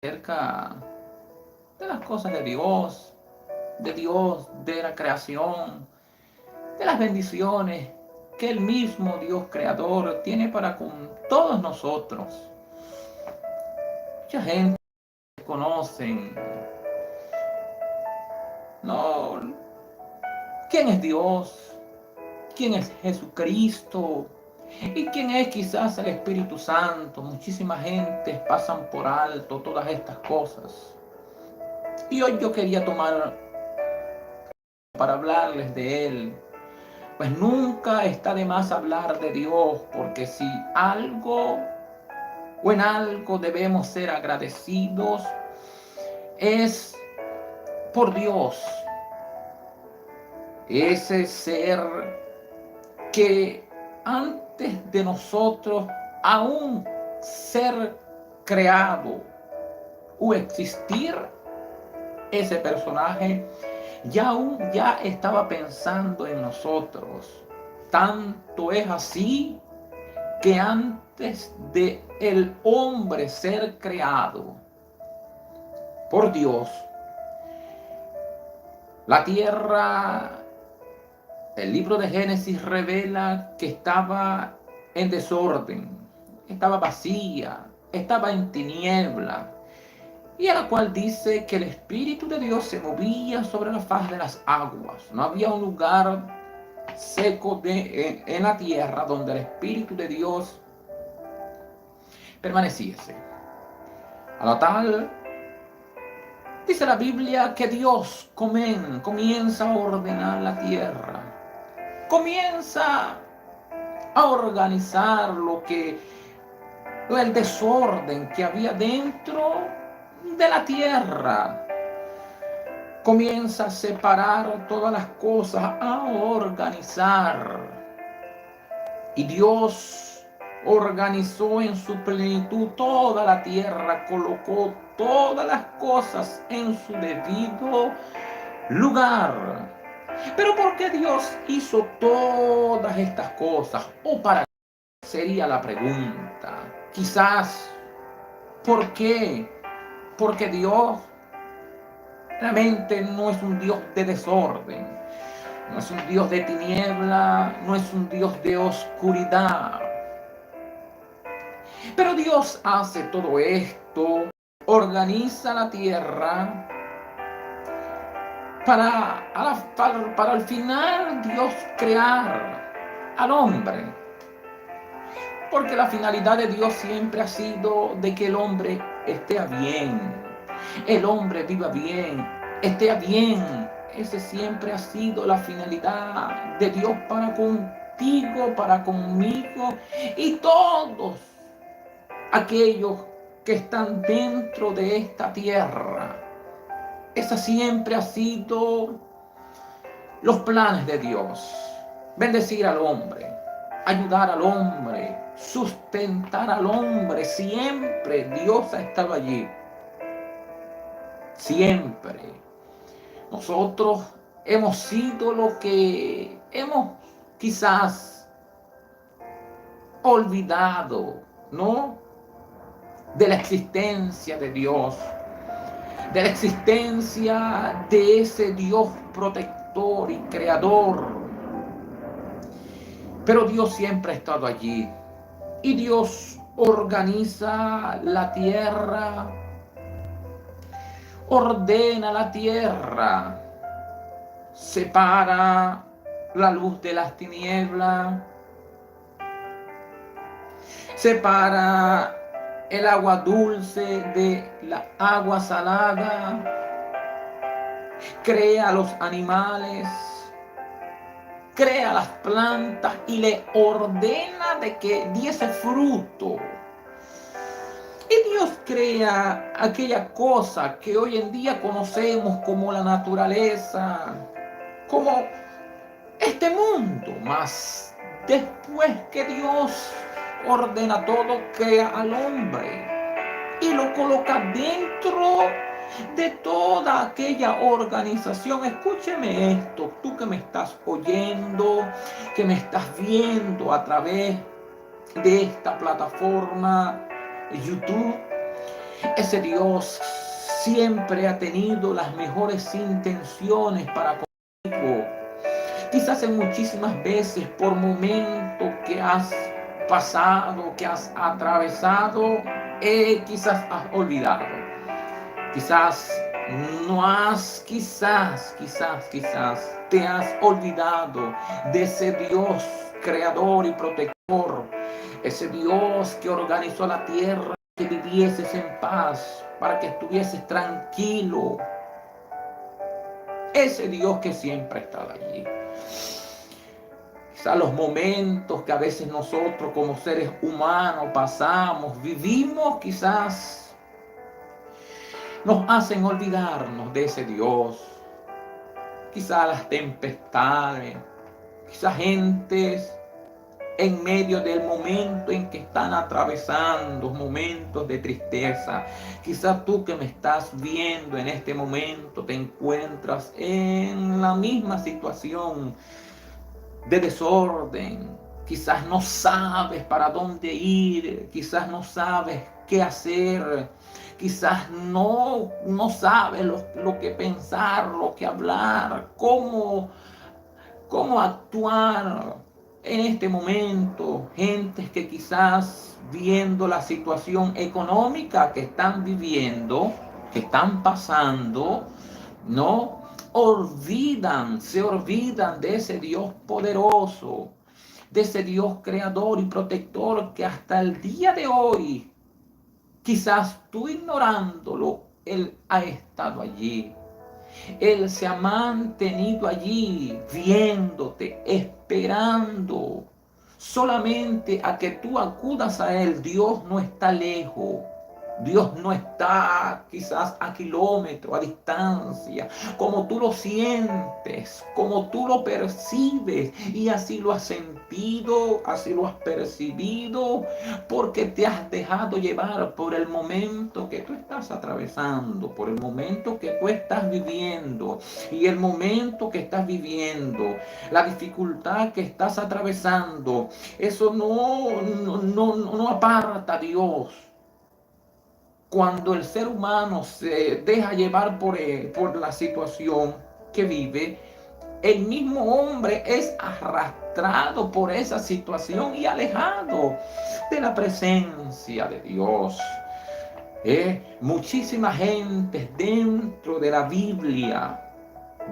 acerca de las cosas de Dios, de la creación, de las bendiciones que el mismo Dios creador tiene para con todos nosotros. Mucha gente conocen, no, quién es Dios, quién es Jesucristo y quién es quizás el Espíritu Santo. Muchísima gente pasan por alto todas estas cosas. Y hoy yo quería tomar para hablarles de Él. Pues nunca está de más hablar de Dios, porque si algo o en algo debemos ser agradecidos es por Dios, ese ser que antes de nosotros aún ser creado o existir, ese personaje ya estaba pensando en nosotros. Tanto es así que antes de el hombre ser creado por Dios, la tierra, el libro de Génesis revela que estaba en desorden, estaba vacía, estaba en tiniebla, y a la cual dice que el Espíritu de Dios se movía sobre la faz de las aguas. No había un lugar seco en la tierra donde el Espíritu de Dios permaneciese. A lo tal, dice la Biblia que Dios comienza a ordenar la tierra, comienza a organizar el desorden que había dentro de la tierra. Comienza a separar todas las cosas, a organizar. Y Dios organizó en su plenitud toda la tierra, colocó todas las cosas en su debido lugar. Pero ¿por qué Dios hizo todas estas cosas? ¿O para qué sería la pregunta? Quizás, ¿por qué? Porque Dios realmente no es un Dios de desorden, no es un Dios de tiniebla, no es un Dios de oscuridad. Pero Dios hace todo esto, organiza la tierra para al final Dios crear al hombre. Porque la finalidad de Dios siempre ha sido de que el hombre esté bien, el hombre viva bien, esté bien. Ese siempre ha sido la finalidad de Dios para contigo, para conmigo y todos aquellos que están dentro de esta tierra. Esa siempre ha sido los planes de Dios. Bendecir al hombre, ayudar al hombre, sustentar al hombre. Siempre Dios ha estado allí. Siempre. Nosotros hemos sido lo que hemos quizás olvidado, ¿no? De la existencia de Dios, de la existencia de ese Dios protector y creador. Pero Dios siempre ha estado allí. Y Dios organiza la tierra, ordena la tierra, separa la luz de las tinieblas, separa el agua dulce de la agua salada, crea los animales, crea las plantas y le ordena de que diese fruto. Y Dios crea aquella cosa que hoy en día conocemos como la naturaleza, como este mundo. Mas después que Dios ordena todo, crea al hombre y lo coloca dentro de toda aquella organización. Escúcheme esto, tú que me estás oyendo, que me estás viendo a través de esta plataforma YouTube. Ese Dios siempre ha tenido las mejores intenciones para contigo. Quizás en muchísimas veces por momentos que has pasado, que has atravesado, quizás has olvidado. Quizás no has, quizás te has olvidado de ese Dios creador y protector, ese Dios que organizó la tierra, que vivieses en paz, para que estuvieses tranquilo. Ese Dios que siempre ha estado allí. Quizás los momentos que a veces nosotros como seres humanos pasamos, vivimos, quizás nos hacen olvidarnos de ese Dios. Quizás las tempestades, quizás gentes en medio del momento en que están atravesando momentos de tristeza. Quizás tú que me estás viendo en este momento te encuentras en la misma situación de desorden. Quizás no sabes para dónde ir, quizás no sabes qué hacer, quizás no sabes lo que pensar, lo que hablar, cómo actuar en este momento. Gentes que quizás viendo la situación económica que están viviendo, que están pasando, no se olvidan de ese Dios poderoso, de ese Dios creador y protector que hasta el día de hoy, quizás tú ignorándolo, Él ha estado allí. Él se ha mantenido allí, viéndote, esperando, solamente a que tú acudas a Él. Dios no está lejos. Dios no está quizás a kilómetros, a distancia, como tú lo sientes, como tú lo percibes, y así lo has sentido, así lo has percibido, porque te has dejado llevar por el momento que tú estás atravesando, por el momento que tú estás viviendo, y el momento que estás viviendo, la dificultad que estás atravesando, eso no aparta a Dios. Cuando el ser humano se deja llevar por la situación que vive, el mismo hombre es arrastrado por esa situación y alejado de la presencia de Dios. Muchísima gente dentro de la Biblia,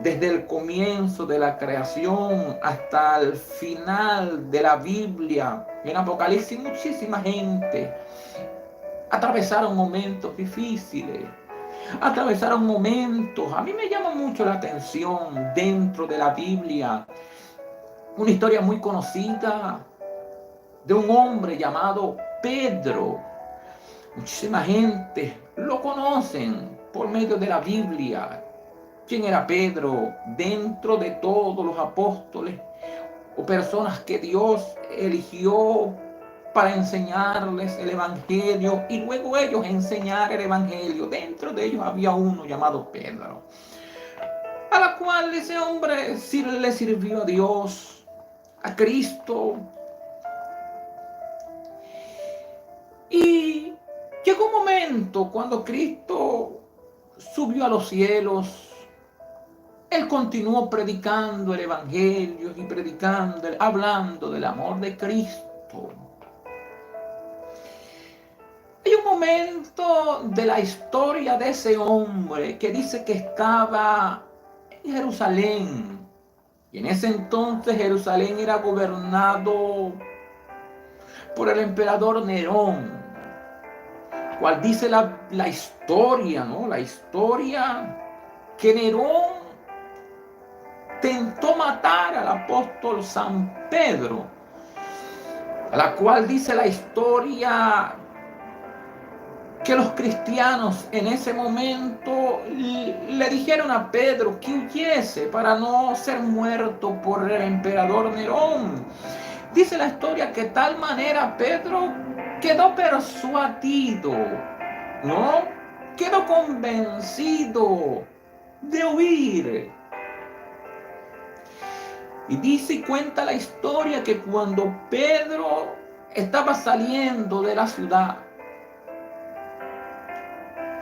desde el comienzo de la creación hasta el final de la Biblia, en Apocalipsis, muchísima gente atravesaron momentos difíciles, atravesaron momentos. A mí me llama mucho la atención dentro de la Biblia una historia muy conocida de un hombre llamado Pedro. Muchísima gente lo conocen por medio de la Biblia. ¿Quién era Pedro? Dentro de todos los apóstoles o personas que Dios eligió para enseñarles el Evangelio y luego ellos enseñar el Evangelio. Dentro de ellos había uno llamado Pedro, a la cual ese hombre sí le sirvió a Dios, a Cristo. Y llegó un momento cuando Cristo subió a los cielos. Él continuó predicando el Evangelio y predicando, hablando del amor de Cristo. Hay un momento de la historia de ese hombre que dice que estaba en Jerusalén. Y en ese entonces Jerusalén era gobernado por el emperador Nerón. Cual dice la historia, ¿no? La historia que Nerón tentó matar al apóstol San Pedro. A la cual dice la historia que los cristianos en ese momento le dijeron a Pedro que huyese para no ser muerto por el emperador Nerón. Dice la historia que de tal manera Pedro quedó persuadido, ¿no? Quedó convencido de huir. Y dice y cuenta la historia que cuando Pedro estaba saliendo de la ciudad,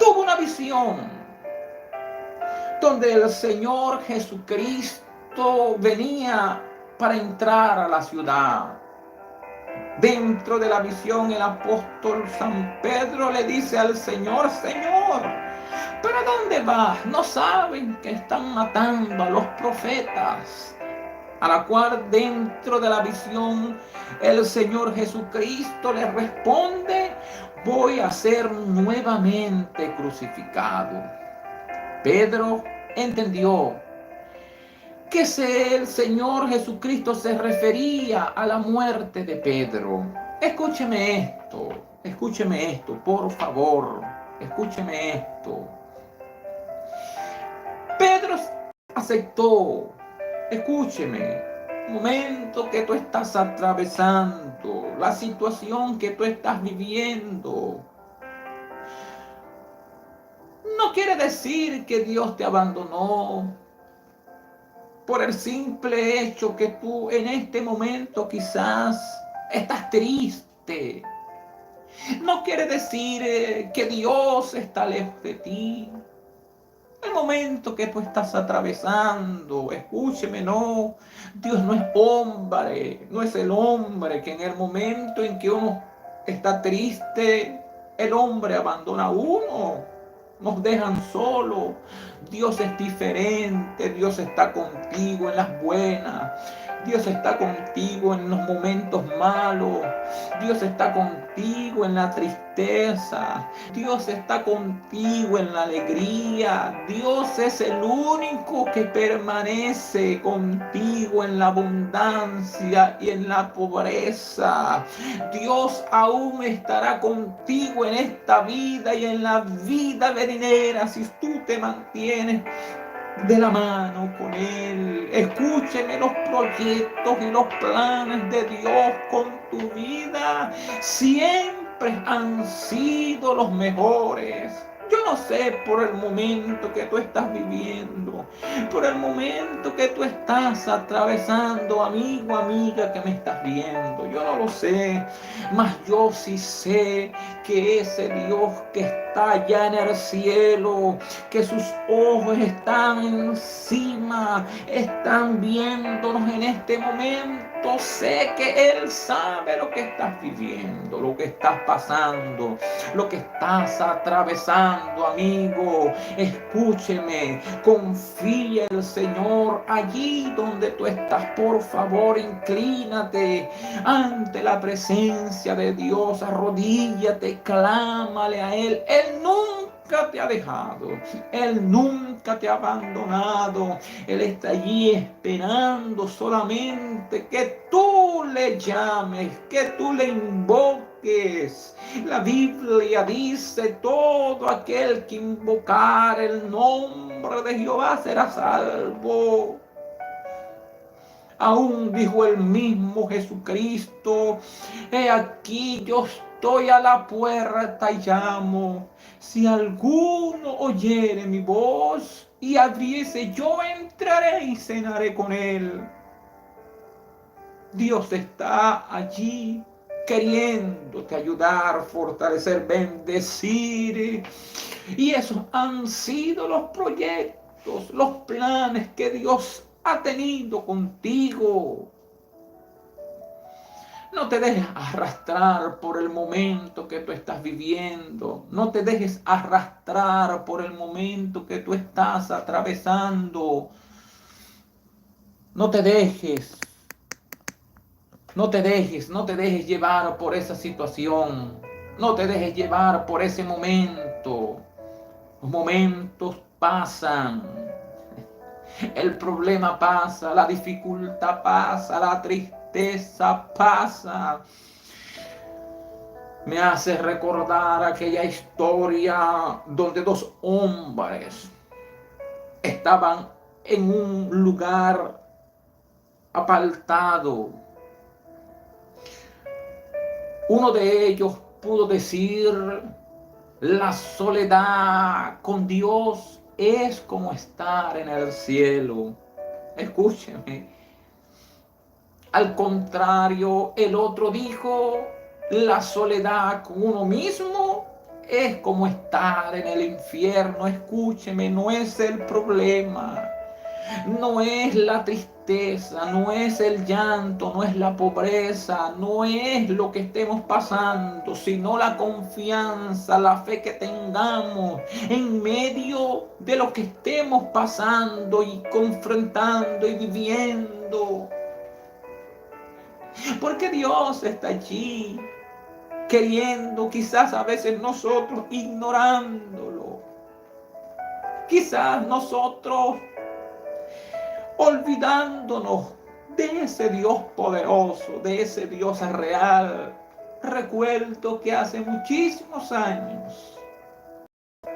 tuvo una visión donde el Señor Jesucristo venía para entrar a la ciudad. Dentro de la visión, el apóstol San Pedro le dice al Señor: Señor, ¿pero a dónde vas? ¿No saben que están matando a los profetas? A la cual, dentro de la visión, el Señor Jesucristo le responde: voy a ser nuevamente crucificado. Pedro entendió que el Señor Jesucristo se refería a la muerte de Pedro. Escúcheme esto, por favor, escúcheme esto. Pedro aceptó, escúcheme, el momento que tú estás atravesando, la situación que tú estás viviendo, no quiere decir que Dios te abandonó. Por el simple hecho que tú en este momento quizás estás triste, no quiere decir que Dios está lejos de ti. El momento que tú estás atravesando, escúcheme, no, Dios no es hombre, no es el hombre que en el momento en que uno está triste, el hombre abandona a uno. Nos dejan solos. Dios es diferente. Dios está contigo en las buenas. Dios está contigo en los momentos malos. Dios está contigo en la tristeza. Dios está contigo en la alegría. Dios es el único que permanece contigo en la abundancia y en la pobreza. Dios aún estará contigo en esta vida y en la vida venidera si tú te mantienes de la mano con Él. Escúcheme, los proyectos y los planes de Dios con tu vida siempre han sido los mejores. Yo no sé por el momento que tú estás viviendo, por el momento que tú estás atravesando, amigo, amiga que me estás viendo. Yo no lo sé, mas yo sí sé que ese Dios que está allá en el cielo, que sus ojos están encima, están viéndonos en este momento. Sé que Él sabe lo que estás viviendo, lo que estás pasando, lo que estás atravesando, amigo. Escúcheme, confía en el Señor allí donde tú estás. Por favor, inclínate ante la presencia de Dios, arrodíllate, clámale a Él. Él nunca te ha dejado, Él nunca te ha abandonado. Él está allí esperando solamente que tú le llames, que tú le invoques. La Biblia dice: todo aquel que invocar el nombre de Jehová será salvo. Aún dijo el mismo Jesucristo: he aquí, yo estoy a la puerta y llamo. Si alguno oyere mi voz y abriese, yo entraré y cenaré con él. Dios está allí queriéndote ayudar, fortalecer, bendecir. Y esos han sido los proyectos, los planes que Dios ha tenido contigo. No te dejes arrastrar por el momento que tú estás viviendo. No te dejes arrastrar por el momento que tú estás atravesando. No te dejes llevar por esa situación. No te dejes llevar por ese momento. Los momentos pasan. El problema pasa, la dificultad pasa, la tristeza pasa. Me hace recordar aquella historia donde dos hombres estaban en un lugar apartado. Uno de ellos pudo decir: la soledad con Dios es como estar en el cielo. Escúcheme. Al contrario, el otro dijo: la soledad con uno mismo es como estar en el infierno. Escúcheme, no es el problema. No es la tristeza, no es el llanto, no es la pobreza, no es lo que estemos pasando, sino la confianza, la fe que tengamos en medio de lo que estemos pasando y confrontando y viviendo. Porque Dios está allí, queriendo, quizás a veces nosotros ignorándolo. Quizás nosotros olvidándonos de ese Dios poderoso, de ese Dios real. Recuerdo que hace muchísimos años,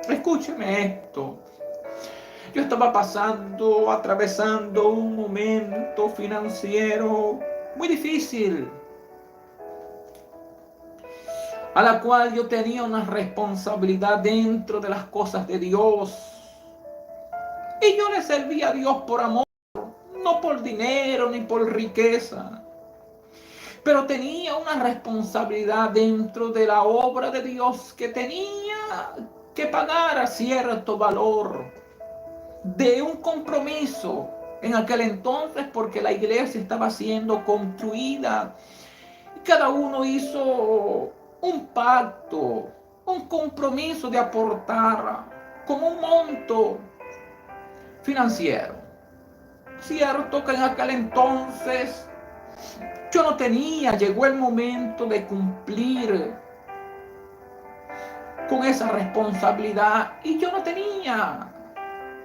escúcheme esto, yo estaba atravesando un momento financiero muy difícil, a la cual yo tenía una responsabilidad dentro de las cosas de Dios. Y yo le servía a Dios por amor, no por dinero ni por riqueza. Pero tenía una responsabilidad dentro de la obra de Dios que tenía que pagar a cierto valor de un compromiso en aquel entonces, porque la iglesia estaba siendo construida. Cada uno hizo un pacto, un compromiso de aportar como un monto financiero. Cierto que en aquel entonces yo no tenía, llegó el momento de cumplir con esa responsabilidad y yo no tenía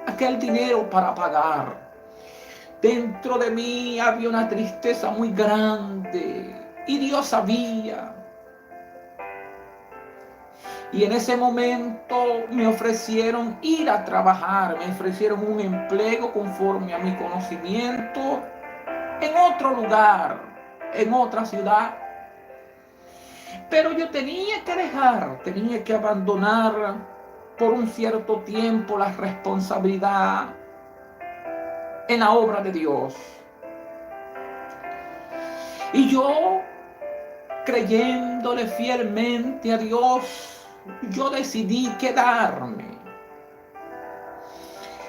aquel dinero para pagar. Dentro de mí había una tristeza muy grande y Dios sabía. Y en ese momento me ofrecieron ir a trabajar, me ofrecieron un empleo conforme a mi conocimiento en otro lugar, en otra ciudad. Pero yo tenía que abandonar por un cierto tiempo la responsabilidad en la obra de Dios. Y yo, creyéndole fielmente a Dios, yo decidí quedarme.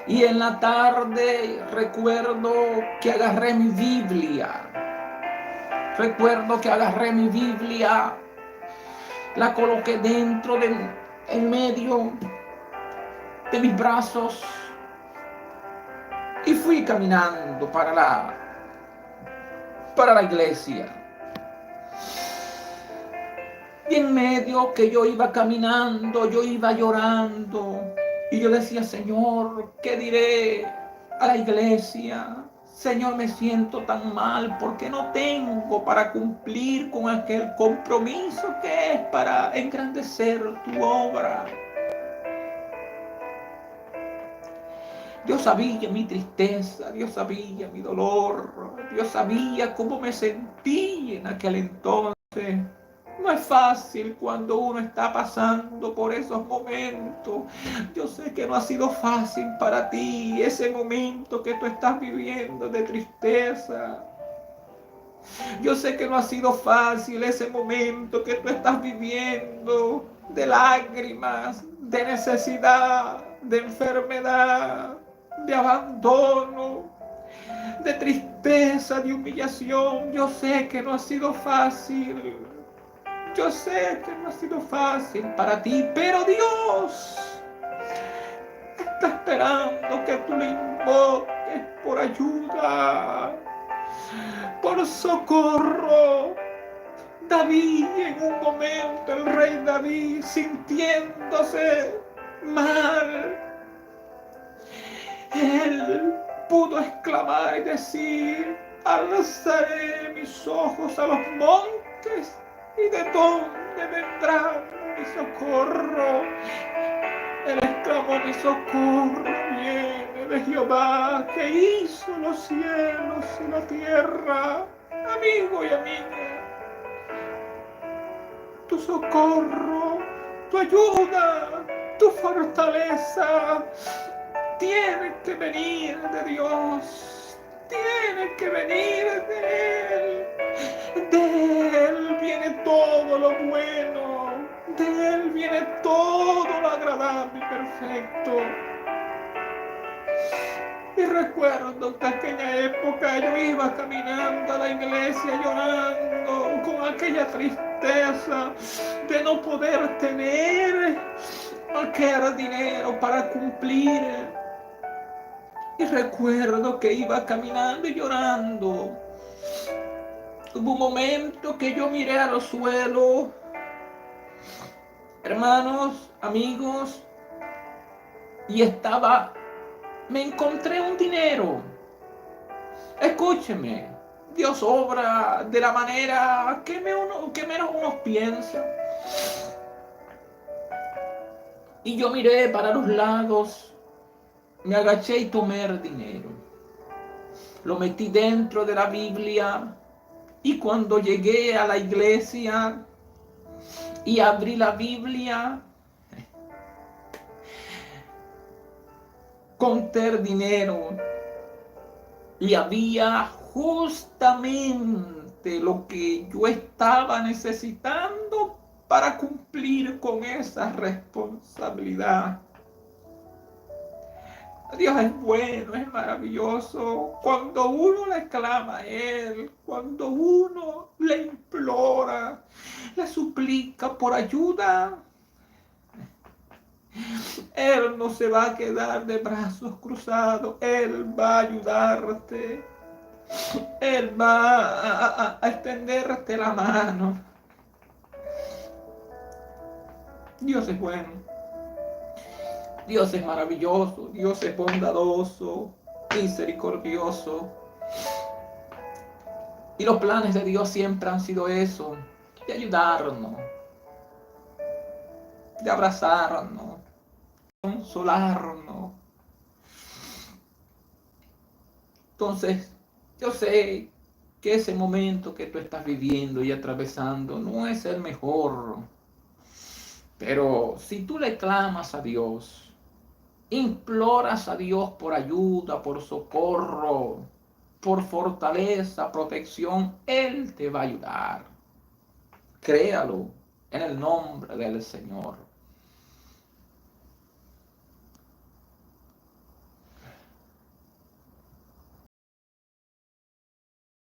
Y en la tarde recuerdo que agarré mi Biblia. La coloqué en medio de mis brazos y fui caminando para la iglesia. Y en medio que yo iba caminando, yo iba llorando. Y yo decía, Señor, ¿qué diré a la iglesia? Señor, me siento tan mal porque no tengo para cumplir con aquel compromiso que es para engrandecer tu obra. Dios sabía mi tristeza, Dios sabía mi dolor, Dios sabía cómo me sentí en aquel entonces. No es fácil cuando uno está pasando por esos momentos. Yo sé que no ha sido fácil para ti ese momento que tú estás viviendo de tristeza. Yo sé que no ha sido fácil ese momento que tú estás viviendo de lágrimas, de necesidad, de enfermedad, de abandono, de tristeza, de humillación. Yo sé que no ha sido fácil. Yo sé que no ha sido fácil para ti, pero Dios está esperando que tú le invoques por ayuda, por socorro. David, en un momento, el rey David, sintiéndose mal, él pudo exclamar y decir, alzaré mis ojos a los montes, ¿y de dónde vendrá mi socorro? Él exclamó, mi socorro viene de Jehová, que hizo los cielos y la tierra. Amigo y amiga, tu socorro, tu ayuda, tu fortaleza tiene que venir de Dios, tiene que venir de Él. De Él viene todo lo bueno, ante Él viene todo lo agradable y perfecto. Y recuerdo que aquella época yo iba caminando a la iglesia llorando con aquella tristeza de no poder tener aquel dinero para cumplir. Y recuerdo que iba caminando y llorando. Hubo un momento que yo miré a los suelos, hermanos, amigos, y me encontré un dinero. Escúcheme, Dios obra de la manera que menos uno piensa. Y yo miré para los lados, me agaché y tomé el dinero. Lo metí dentro de la Biblia y cuando llegué a la iglesia y abrí la Biblia, conté el dinero y había justamente lo que yo estaba necesitando para cumplir con esa responsabilidad. Dios es bueno, es maravilloso. Cuando uno le clama a Él, cuando uno le implora, le suplica por ayuda, Él no se va a quedar de brazos cruzados. Él va a ayudarte. Él va a extenderte la mano. Dios es bueno. Dios es maravilloso. Dios es bondadoso, misericordioso. Y los planes de Dios siempre han sido eso, de ayudarnos, de abrazarnos, consolarnos. Entonces, yo sé que ese momento que tú estás viviendo y atravesando no es el mejor. Pero si tú le clamas a Dios, imploras a Dios por ayuda, por socorro, por fortaleza, protección, Él te va a ayudar. Créalo en el nombre del Señor.